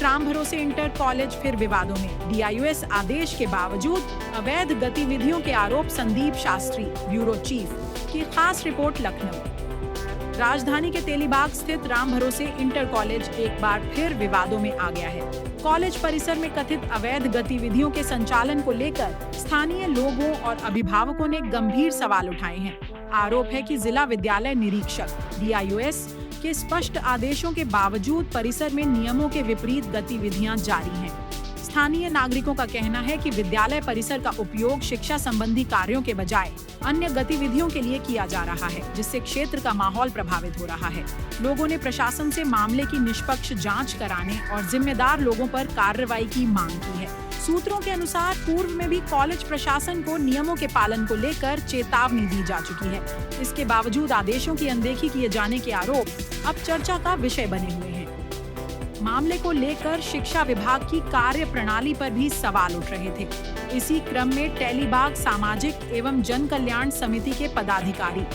राम भरोसे inter college फिर विवादों में। डीआईयूएस आदेश के बावजूद अवैध गतिविधियों के आरोप संदीप शास्त्री, ब्यूरो चीफ की खास रिपोर्ट लखनऊ। राजधानी के तेलीबाग स्थित राम भरोसे इंटर कॉलेज एक बार फिर विवादों में आ गया है। कॉलेज परिसर में कथित अवैध गतिविधियों के संचालन को लेकर स्थानीय लोगों और अभिभावकों ने गंभीर सवाल उठाए हैं। आरोप है कि जिला विद्यालय निरीक्षक डीआईयूएस के स्पष्ट आदेशों के बावजूद परिसर में नियमों के विपरीत गतिविधियां जारी हैं। स्थानीय नागरिकों का कहना है कि विद्यालय परिसर का उपयोग शिक्षा संबंधी कार्यों के बजाय अन्य गतिविधियों के लिए किया जा रहा है, जिससे क्षेत्र का माहौल प्रभावित हो रहा है। लोगों ने प्रशासन से मामले की निष्पक्ष जांच कराने और जिम्मेदार लोगों पर कार्रवाई की मांग की है। सूत्रों के अनुसार पूर्व में भी कॉलेज प्रशासन को नियमों के पालन को लेकर चेतावनी दी जा चुकी है। इसके बावजूद आदेशों की अनदेखी किए जाने के आरोप अब चर्चा का विषय बने हुए हैं। मामले को लेकर शिक्षा विभाग की कार्य प्रणाली पर भी सवाल उठ रहे थे। इसी क्रम में तेलीबाग सामाजिक एवं जन कल्याण समिति के पदाधिकारी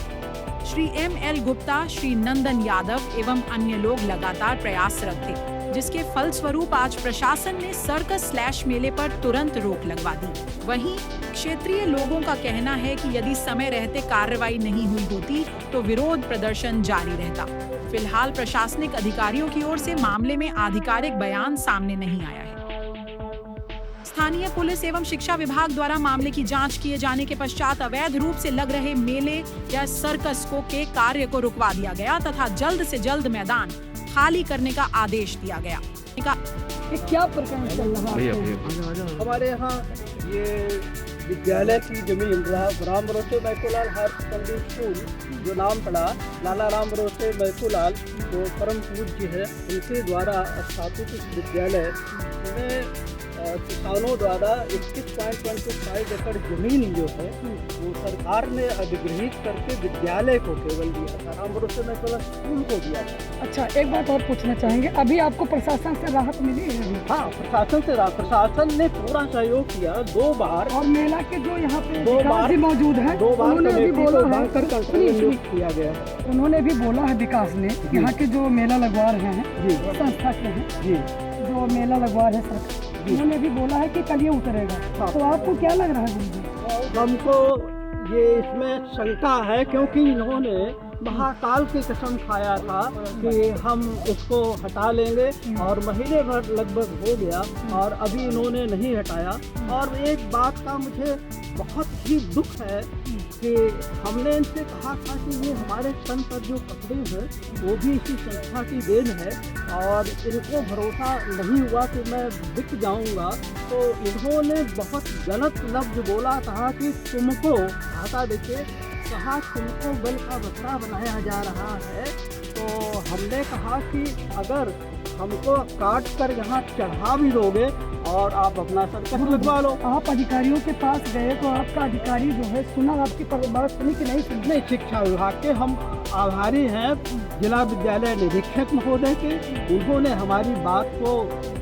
श्री ML गुप्ता, श्री नंदन यादव एवं अन्य लोग लगातार प्रयासरत थे, जिसके फलस्वरूप आज प्रशासन ने सर्कस / मेले पर तुरंत रोक लगवा दी। वहीं क्षेत्रीय लोगों का कहना है कि यदि समय रहते कार्रवाई नहीं हुई होती तो विरोध प्रदर्शन जारी रहता। फिलहाल प्रशासनिक अधिकारियों की ओर से मामले में आधिकारिक बयान सामने नहीं आया है। स्थानीय पुलिस एवं शिक्षा विभाग द्वारा मामले की जांच किए जाने के पश्चात अवैध रूप से लग रहे मेले या सर्कस के कार्य को रुकवा दिया गया तथा जल्द से जल्द मैदान खाली करने का आदेश दिया गया। क्या प्रकरण चल रहा है? हमारे यहाँ ये विद्यालय की जमीन राम भरोसे मैकोलाल हायर सेकेंडरी स्कूल जो नाम पड़ा लाला राम भरोसे मैकोलाल जो परम पूज्य है, उनके द्वारा स्थापित इस विद्यालय में किसानों द्वारा 21.25 एकड़ जमीन जो है वो सरकार ने अधिग्रहित करके विद्यालय को केवल दिया था, राम भरोसे मैकोलाल स्कूल को दिया था। अच्छा, एक बात और पूछना चाहेंगे, अभी आपको प्रशासन से राहत मिली है? हाँ, प्रशासन ने पूरा सहयोग किया 2 बार, और मेला के जो यहाँ पे 2 बार मौजूद है, 2 बार उन्होंने भी बोला है, किया गया। उन्होंने भी बोला है विकास ने, यहाँ के जो मेला लगवा रहे हैं संस्था के हैं जी, जो मेला लगवा रहे हैं, उन्होंने भी बोला है कि कल ये उतरेगा। हाँ। तो आपको क्या लग रहा है? हमको ये इसमें शंका है क्योंकि इन्होंने महाकाल की कसम खाया था कि हम उसको हटा लेंगे और महीने भर लगभग हो गया और अभी इन्होंने नहीं हटाया। और एक बात का मुझे बहुत ही दुख है कि हमने इनसे कहा था कि ये हमारे तन पर जो कपड़े हैं वो भी इसी संस्था की देन है और इनको भरोसा नहीं हुआ कि मैं बिक जाऊंगा, तो इन्होंने बहुत गलत लफ्ज बोला, कहा कि तुमको आता देखिए कहा तुमको बल का बकरा बनाया जा रहा है। तो हमने कहा कि अगर हमको काट कर यहाँ चढ़ा भी दोगे और आप अपना सर्कस लगवा लो। आप अधिकारियों के पास गए तो आपका अधिकारी जो है सुना आपकी बात सुनी कि नहीं सुनी? नहीं, शिक्षा विभाग के हम आभारी हैं जिला विद्यालय निरीक्षक महोदय के, उन्होंने हमारी बात को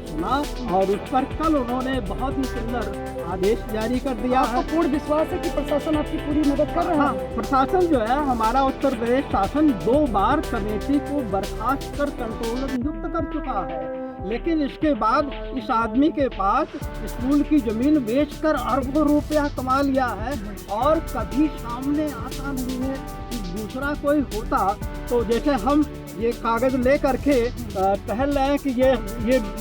सुना और उस पर कल उन्होंने बहुत ही सुंदर आदेश जारी कर दिया है। आपको पूर्ण विश्वास है कि प्रशासन आपकी पूरी मदद कर रहा है? प्रशासन जो है हमारा उत्तर प्रदेश शासन 2 बार कमेटी को बर्खास्त कर कंट्रोलर नियुक्त कर चुका है, लेकिन इसके बाद इस आदमी के पास स्कूल की जमीन बेचकर अरबों रुपया कमा लिया है और कभी सामने आता नहीं है कि दूसरा कोई होता तो जैसे हम ये कागज ले करके टहल रहे हैं कि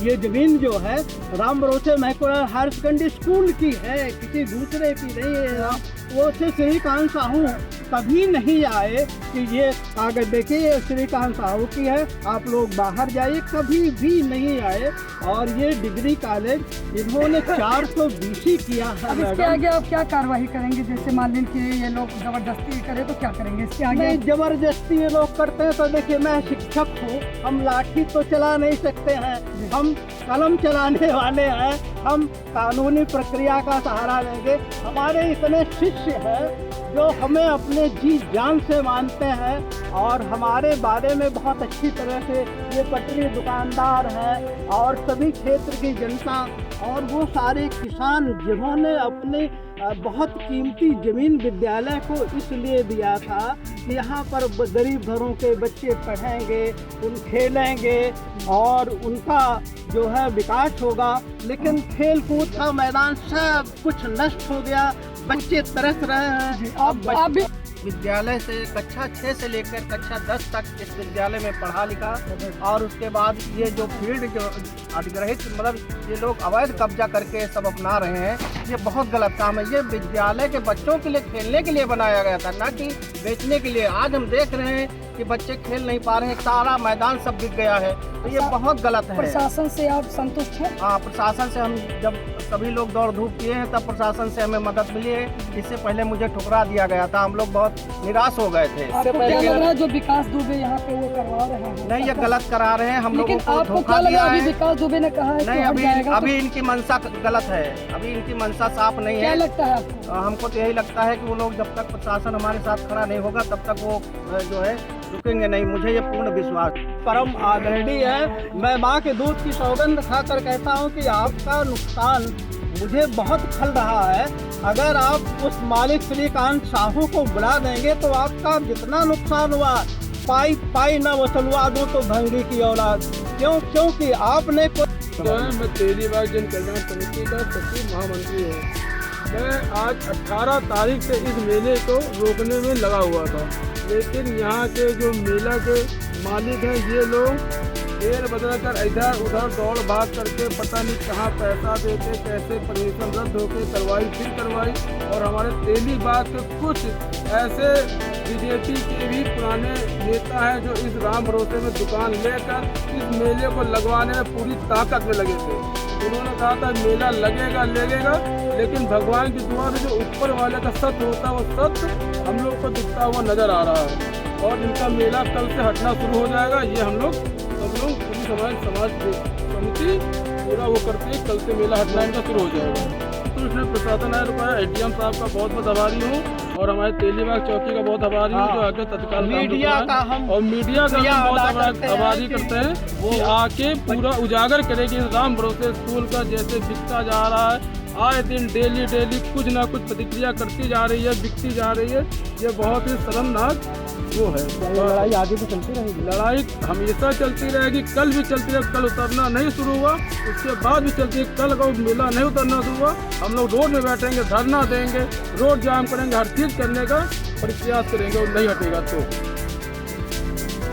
ये जमीन जो है राम भरोसे मैकोलाल हायर सेकेंडरी स्कूल की है, किसी दूसरे की नहीं है। वो से श्रीकांत साहू कभी नहीं आए कि ये कागज देखिए ये श्रीकांत साहू की है, आप लोग बाहर जाइए, कभी भी नहीं आए। और ये डिग्री कॉलेज इन्होंने 420 किया है। अब इसके आगे आप क्या कार्रवाई करेंगे? जैसे मान लीजिए ये लोग जबरदस्ती करे तो क्या करेंगे इसके आगे? नहीं, जबरदस्ती ये लोग करते हैं तो देखिए मैं शिक्षक हूँ, हम लाठी तो चला नहीं सकते हैं, हम कलम चलाने वाले हैं, हम कानूनी प्रक्रिया का सहारा लेंगे। हमारे इतने शिष्य हैं जो हमें अपने जी जान से मानते हैं और हमारे बारे में बहुत अच्छी तरह से ये पटरी दुकानदार हैं और सभी क्षेत्र की जनता और वो सारे किसान जिन्होंने अपने बहुत कीमती ज़मीन विद्यालय को इसलिए दिया था कि यहाँ पर गरीब घरों के बच्चे पढ़ेंगे, उन खेलेंगे और उनका जो है विकास होगा। लेकिन खेल कूद का मैदान सब कुछ नष्ट हो गया, बच्चे तरस रहे हैं। आप भी विद्यालय से कक्षा 6 से लेकर कक्षा 10 तक इस विद्यालय में पढ़ा लिखा और उसके बाद ये जो फील्ड जो अधिग्रहित मतलब ये लोग अवैध कब्जा करके सब अपना रहे हैं, ये बहुत गलत काम है। ये विद्यालय के बच्चों के लिए खेलने के लिए बनाया गया था, ना कि बेचने के लिए। आज हम देख रहे हैं कि बच्चे खेल नहीं पा रहे हैं, सारा मैदान सब बिक गया है, तो ये बहुत गलत है। प्रशासन से आप संतुष्ट हैं? हाँ, प्रशासन से हम जब सभी लोग दौड़ धूप किए हैं तब प्रशासन से हमें मदद मिली है। इससे पहले मुझे ठुकरा दिया गया था, हम लोग बहुत निराश हो गए थे। आपको क्या लग रहा है जो विकास दुबे यहाँ पे वो करवा रहे हैं? नहीं, ये गलत करा रहे हैं, हम लोगों लेकिन को आपको धोखा क्या लग दिया रहा है? है। विकास दुबे ने कहा है नहीं, कि हट जाएगा, अभी तो इनकी मंशा गलत है, अभी इनकी मंशा साफ नहीं क्या है। लगता है आपको? हमको तो यही लगता है कि वो लोग जब तक प्रशासन हमारे साथ खड़ा नहीं होगा तब तक वो जो है रुकेंगे नहीं। मुझे ये पूर्ण विश्वास परम आदरणीय है। मैं माँ के दूध की सौगंध खाकर कहता हूँ कि आपका नुकसान मुझे बहुत खल रहा है। अगर आप उस मालिक श्रीकांत साहू को बुला देंगे तो आपका जितना नुकसान हुआ पाई पाई न वसलवा दूँ तो भंगी की औलाद। क्योंकि आपने मैं तेलीबाग जन कल्याण समिति का सचिव महामंत्री हूँ। मैं आज 18 तारीख से इस मेले को रोकने में लगा हुआ था, लेकिन यहाँ के जो मेला के मालिक हैं ये लोग फेर बदल कर इधर उधर दौड़ भाग करके पता नहीं कहाँ पैसा देके कैसे परमिशन रद्द होकर करवाई फिर करवाई। और हमारे तेलीबाग के कुछ ऐसे बीजेपी के भी पुराने नेता हैं जो इस राम भरोसे में दुकान लेकर इस मेले को लगवाने में पूरी ताकत में लगे थे। उन्होंने कहा था मेला लगेगा, लेकिन भगवान की दुआ से जो ऊपर वाले का सत्य होता है वो सत्य हम लोग को दिखता हुआ नजर आ रहा है। और इनका मेला कल से हटना शुरू हो जाएगा। ये हम लोग सब लोग पूरी समाज समिति पूरा वो करते हैं, कल से मेला हटना इनका शुरू हो जाएगा। तो इसमें प्रशासन आया रुका है, ADM साहब का बहुत बहुत आभारी हूँ और हमारे तेलीबाग चौकी का बहुत आभारी हूँ जो आके तत्काल मीडिया का हम और मीडिया का हम बहुत आभारी करते हैं वो आके पूरा उजागर करेगी राम भरोसे स्कूल का जैसे बिकता जा रहा है। आए दिन डेली कुछ ना कुछ प्रतिक्रिया करती जा रही है, बिकती जा रही है। ये बहुत ही शर्मनाक वो है। लड़ाई आगे भी चलती रहेगी, लड़ाई हमेशा चलती रहेगी, कल भी चलती रहेगी। कल उतरना नहीं शुरू हुआ, उसके बाद भी चलती है। कल का मेला नहीं उतरना शुरू हुआ, हम लोग रोड में बैठेंगे, धरना देंगे, रोड जाम करेंगे, हर चीज़ करने का प्रयास करेंगे और नहीं हटेगा तो